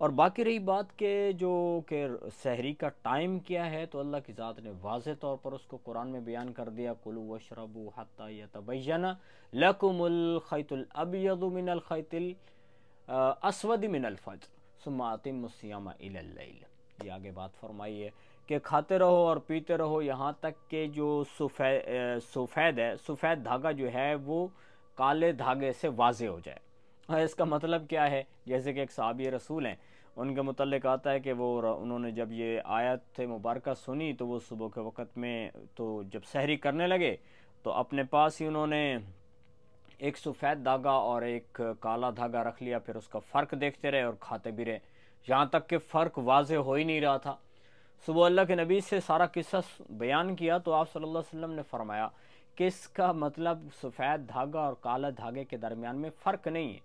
اور باقی رہی بات کہ سحری کا ٹائم کیا ہے، تو اللہ کی ذات نے واضح طور پر اس کو قرآن میں بیان کر دیا، کلوا واشربوا حتی یتبین لکم الخیط الابیض من الخیط الاسود من الفجر ثم اتموا الصیام الی اللیل۔ یہ آگے بات فرمائی ہے کہ کھاتے رہو اور پیتے رہو یہاں تک کہ جو سفید دھاگا جو ہے وہ کالے دھاگے سے واضح ہو جائے۔ اس کا مطلب کیا ہے؟ جیسے کہ ایک صحابی رسول ہیں، ان کے متعلق آتا ہے کہ انہوں نے جب یہ آیت مبارکہ سنی تو وہ صبح کے وقت میں تو جب سحری کرنے لگے تو اپنے پاس ہی انہوں نے ایک سفید دھاگا اور ایک کالا دھاگا رکھ لیا، پھر اس کا فرق دیکھتے رہے اور کھاتے بھی رہے، یہاں تک کہ فرق واضح ہو ہی نہیں رہا تھا۔ صبح اللہ کے نبی سے سارا قصہ بیان کیا تو آپ صلی اللہ علیہ وسلم نے فرمایا کہ اس کا مطلب سفید دھاگا اور کالا دھاگے کے درمیان میں فرق نہیں ہے،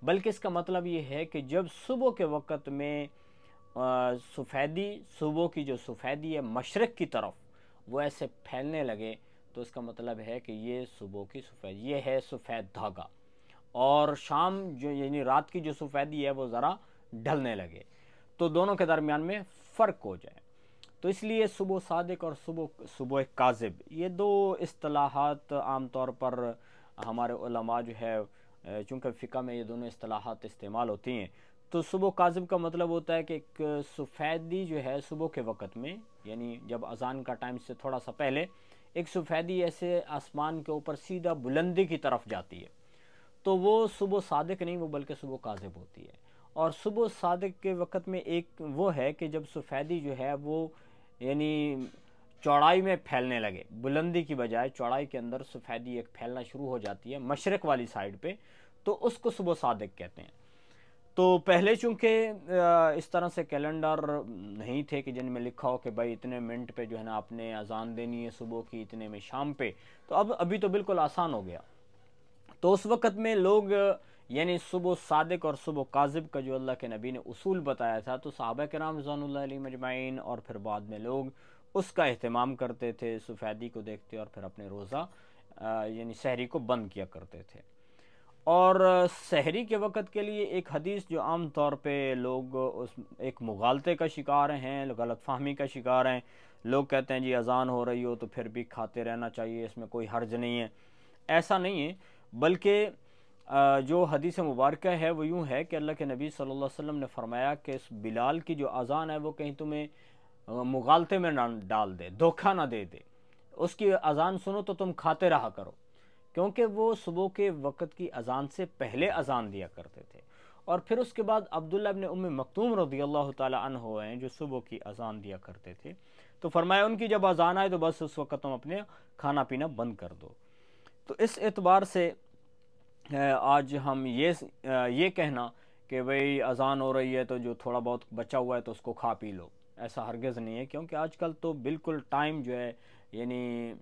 بلکہ اس کا مطلب یہ ہے کہ جب صبح کے وقت میں صبح کی جو سفیدی ہے مشرق کی طرف وہ ایسے پھیلنے لگے تو اس کا مطلب ہے کہ یہ صبح کی سفید، یہ ہے سفید دھاگا، اور شام جو یعنی رات کی جو سفیدی ہے وہ ذرا ڈھلنے لگے تو دونوں کے درمیان میں فرق ہو جائے۔ تو اس لیے صبح صادق اور صبح کاذب، یہ دو اصطلاحات عام طور پر ہمارے علماء جو ہے چونکہ فقہ میں یہ دونوں اصطلاحات استعمال ہوتی ہیں، تو صبح کاذب کا مطلب ہوتا ہے کہ ایک سفیدی جو ہے صبح کے وقت میں، یعنی جب اذان کا ٹائم سے تھوڑا سا پہلے ایک سفیدی ایسے آسمان کے اوپر سیدھا بلندی کی طرف جاتی ہے، تو وہ صبح صادق نہیں، وہ بلکہ صبح کاذب ہوتی ہے۔ اور صبح صادق کے وقت میں ایک وہ ہے کہ جب سفیدی جو ہے وہ یعنی چوڑائی میں پھیلنے لگے، بلندی کی بجائے چوڑائی کے اندر سفیدی ایک پھیلنا شروع ہو جاتی ہے مشرق والی سائڈ پہ، تو اس کو صبح صادق کہتے ہیں۔ تو پہلے چونکہ اس طرح سے کیلنڈر نہیں تھے کہ جن میں لکھا ہو کہ بھائی اتنے منٹ پہ جو ہے نا آپ نے اذان دینی ہے صبح کی، اتنے میں شام پہ، تو ابھی تو بالکل آسان ہو گیا۔ تو اس وقت میں لوگ یعنی صبح صادق اور صبح کاذب کا جو اللہ کے نبی نے اصول بتایا تھا، تو صحابہ کرام رضوان اللہ علیہم اجمعین اور پھر بعد میں لوگ اس کا اہتمام کرتے تھے، سفیدی کو دیکھتے اور پھر اپنے روزہ یعنی سحری کو بند کیا کرتے تھے۔ اور سحری کے وقت کے لیے ایک حدیث جو عام طور پہ لوگ ایک مغالطے کا شکار ہیں، غلط فہمی کا شکار ہیں، لوگ کہتے ہیں جی اذان ہو رہی ہو تو پھر بھی کھاتے رہنا چاہیے، اس میں کوئی حرج نہیں ہے۔ ایسا نہیں ہے، بلکہ جو حدیث مبارکہ ہے وہ یوں ہے کہ اللہ کے نبی صلی اللہ علیہ وسلم نے فرمایا کہ اس بلال کی جو اذان ہے وہ کہیں تمہیں مغالطے میں نہ ڈال دے، دھوکہ نہ دے دے، اس کی اذان سنو تو تم کھاتے رہا کرو، کیونکہ وہ صبح کے وقت کی اذان سے پہلے اذان دیا کرتے تھے۔ اور پھر اس کے بعد عبداللہ ابن ام مکتوم رضی اللہ تعالی عنہ ہیں جو صبح کی اذان دیا کرتے تھے، تو فرمایا ان کی جب اذان آئے تو بس اس وقت تم اپنے کھانا پینا بند کر دو۔ تو اس اعتبار سے آج ہم یہ کہنا کہ بھئی اذان ہو رہی ہے تو جو تھوڑا بہت بچا ہوا ہے تو اس کو کھا پی لو، ایسا ہرگز نہیں ہے، کیونکہ آج کل تو بالکل ٹائم جو ہے یعنی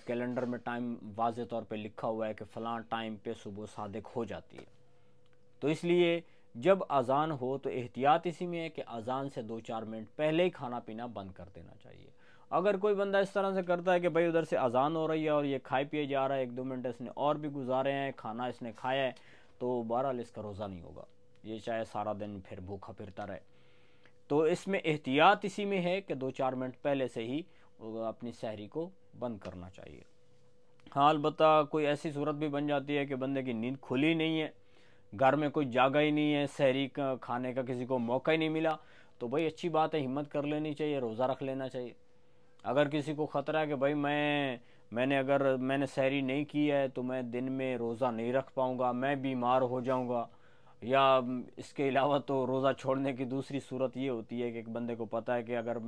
کیلنڈر میں ٹائم واضح طور پہ لکھا ہوا ہے کہ فلاں ٹائم پہ صبح صادق ہو جاتی ہے۔ تو اس لیے جب اذان ہو تو احتیاط اسی میں ہے کہ اذان سے 2-4 منٹ پہلے ہی کھانا پینا بند کر دینا چاہیے۔ اگر کوئی بندہ اس طرح سے کرتا ہے کہ بھائی ادھر سے اذان ہو رہی ہے اور یہ کھائے پیے جا رہا ہے، 1-2 منٹ اس نے اور بھی گزارے ہیں، کھانا اس نے کھایا ہے، تو بہرحال اس کا روزہ نہیں ہوگا، یہ چاہے سارا دن پھر بھوکا پھرتا رہے۔ تو اس میں احتیاط اسی میں ہے کہ 2-4 منٹ پہلے سے ہی اپنی سحری کو بند کرنا چاہیے۔ ہاں البتہ کوئی ایسی صورت بھی بن جاتی ہے کہ بندے کی نیند کھلی نہیں ہے، گھر میں کوئی جاگا ہی نہیں ہے، سحری کھانے کا کسی کو موقع ہی نہیں ملا، تو بھائی اچھی بات ہے، ہمت کر لینی چاہیے، روزہ رکھ لینا چاہیے۔ اگر کسی کو خطرہ ہے کہ بھائی میں نے سحری نہیں کی ہے تو میں دن میں روزہ نہیں رکھ پاؤں گا، میں بیمار ہو جاؤں گا، یا اس کے علاوہ تو روزہ چھوڑنے کی دوسری صورت یہ ہوتی ہے کہ ایک بندے کو پتہ ہے کہ اگر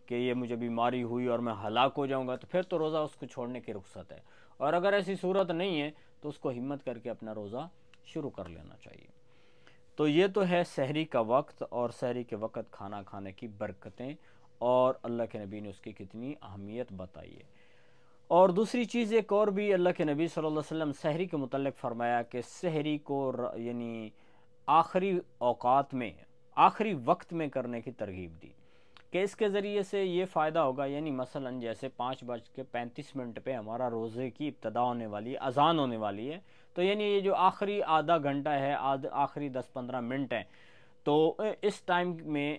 یہ مجھے بیماری ہوئی اور میں ہلاک ہو جاؤں گا تو پھر تو روزہ اس کو چھوڑنے کی رخصت ہے، اور اگر ایسی صورت نہیں ہے تو اس کو ہمت کر کے اپنا روزہ شروع کر لینا چاہیے۔ تو یہ تو ہے سحری کا وقت اور سحری کے وقت کھانا کھانے کی برکتیں، اور اللہ کے نبی نے اس کی کتنی اہمیت بتائی ہے۔ اور دوسری چیز ایک اور بھی اللہ کے نبی صلی اللہ علیہ وسلم سحری کے متعلق فرمایا کہ سحری کو یعنی آخری اوقات میں، آخری وقت میں کرنے کی ترغیب دی کہ اس کے ذریعے سے یہ فائدہ ہوگا، یعنی مثلا جیسے 5:35 پہ ہمارا روزے کی ابتدا ہونے والی ہے، اذان ہونے والی ہے، تو یعنی یہ جو آخری آدھا گھنٹہ ہے، آخری 10-15 منٹ ہیں، تو اس ٹائم میں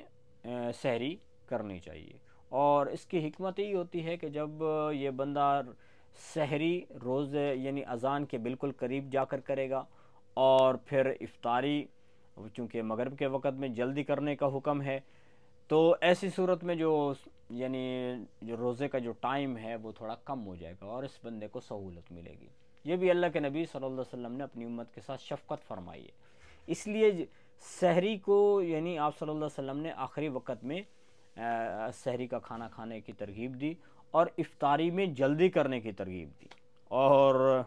سحری کرنی چاہیے۔ اور اس کی حکمت یہ ہوتی ہے کہ جب یہ بندہ سحری روزے یعنی اذان کے بالکل قریب جا کر کرے گا، اور پھر افطاری چونکہ مغرب کے وقت میں جلدی کرنے کا حکم ہے، تو ایسی صورت میں یعنی جو روزے کا جو ٹائم ہے وہ تھوڑا کم ہو جائے گا اور اس بندے کو سہولت ملے گی۔ یہ بھی اللہ کے نبی صلی اللہ علیہ وسلم نے اپنی امت کے ساتھ شفقت فرمائی ہے، اس لیے سحری کو یعنی آپ صلی اللہ علیہ وسلم نے آخری وقت میں سحری کا کھانا کھانے کی ترغیب دی اور افطاری میں جلدی کرنے کی ترغیب دی۔ اور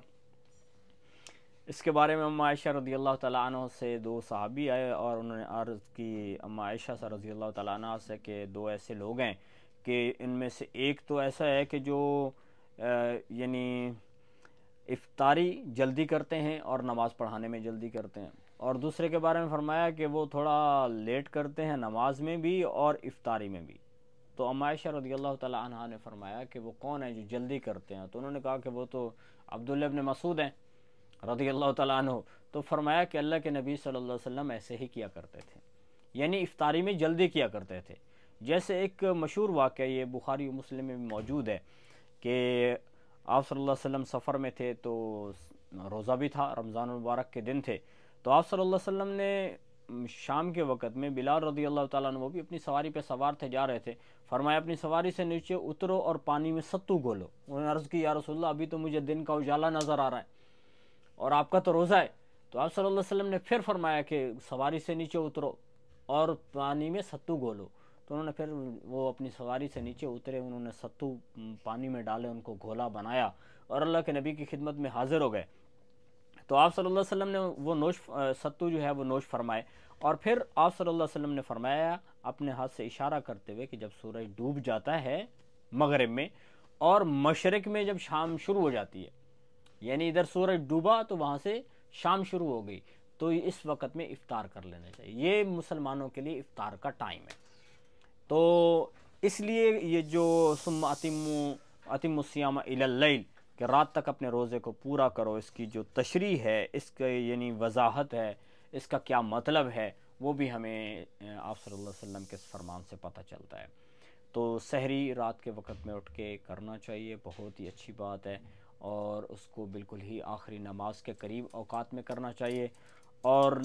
اس کے بارے میں اماں عائشہ رضی اللہ تعالیٰ عنہ سے دو صحابی آئے اور انہوں نے عرض کی اماں عائشہ سے رضی اللہ تعالیٰ عنہ سے کہ دو ایسے لوگ ہیں کہ ان میں سے ایک تو ایسا ہے کہ جو یعنی افطاری جلدی کرتے ہیں اور نماز پڑھانے میں جلدی کرتے ہیں، اور دوسرے کے بارے میں فرمایا کہ وہ تھوڑا لیٹ کرتے ہیں نماز میں بھی اور افطاری میں بھی۔ تو اماں عائشہ رضی اللہ تعالیٰ عنہ نے فرمایا کہ وہ کون ہے جو جلدی کرتے ہیں؟ تو انہوں نے کہا کہ وہ تو عبداللہ ابن مسعود ہیں رضی اللہ تعالیٰ عنہ۔ تو فرمایا کہ اللہ کے نبی صلی اللہ علیہ وسلم ایسے ہی کیا کرتے تھے، یعنی افطاری میں جلدی کیا کرتے تھے۔ جیسے ایک مشہور واقعہ یہ بخاری و مسلم میں موجود ہے کہ آپ صلی اللہ علیہ وسلم سفر میں تھے تو روزہ بھی تھا، رمضان المبارک کے دن تھے، تو آپ صلی اللہ علیہ وسلم نے شام کے وقت میں بلال رضی اللہ تعالیٰ عنہ وہ بھی اپنی سواری پہ سوار تھے، جا رہے تھے، فرمایا اپنی سواری سے نیچے اترو اور پانی میں ستو گھولو۔ انہوں نے عرض کی یا رسول اللہ ابھی تو مجھے دن کا اجالا نظر آ رہا ہے اور آپ کا تو روزہ ہے۔ تو آپ صلی اللہ علیہ وسلم نے پھر فرمایا کہ سواری سے نیچے اترو اور پانی میں ستو گھولو۔ تو انہوں نے پھر وہ اپنی سواری سے نیچے اترے، انہوں نے ستو پانی میں ڈالے، ان کو گھولا بنایا اور اللہ کے نبی کی خدمت میں حاضر ہو گئے۔ تو آپ صلی اللہ علیہ وسلم نے وہ ستو جو ہے وہ نوش فرمائے، اور پھر آپ صلی اللہ علیہ وسلم نے فرمایا اپنے ہاتھ سے اشارہ کرتے ہوئے کہ جب سورج ڈوب جاتا ہے مغرب میں اور مشرق میں جب شام شروع ہو جاتی ہے، یعنی ادھر سورج ڈوبا تو وہاں سے شام شروع ہو گئی، تو اس وقت میں افطار کر لینا چاہیے۔ یہ مسلمانوں کے لیے افطار کا ٹائم ہے۔ تو اس لیے یہ جو ثم اتموا الصیام الی اللیل کہ رات تک اپنے روزے کو پورا کرو، اس کی جو تشریح ہے، اس کا یعنی وضاحت ہے، اس کا کیا مطلب ہے، وہ بھی ہمیں آپ صلی اللہ علیہ وسلم کے فرمان سے پتہ چلتا ہے۔ تو سحری رات کے وقت میں اٹھ کے کرنا چاہیے، بہت ہی اچھی بات ہے، اور اس کو بالکل ہی آخری نماز کے قریب اوقات میں کرنا چاہیے، اور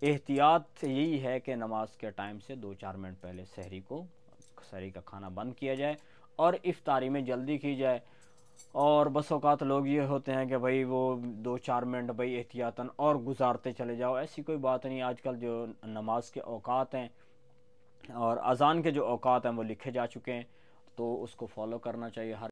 احتیاط یہی ہے کہ نماز کے ٹائم سے 2-4 منٹ پہلے سحری کا کھانا بند کیا جائے اور افطاری میں جلدی کی جائے۔ اور بس اوقات لوگ یہ ہوتے ہیں کہ بھائی وہ 2-4 منٹ بھائی احتیاطاً اور گزارتے چلے جاؤ، ایسی کوئی بات نہیں۔ آج کل جو نماز کے اوقات ہیں اور اذان کے جو اوقات ہیں وہ لکھے جا چکے ہیں، تو اس کو فالو کرنا چاہیے ہر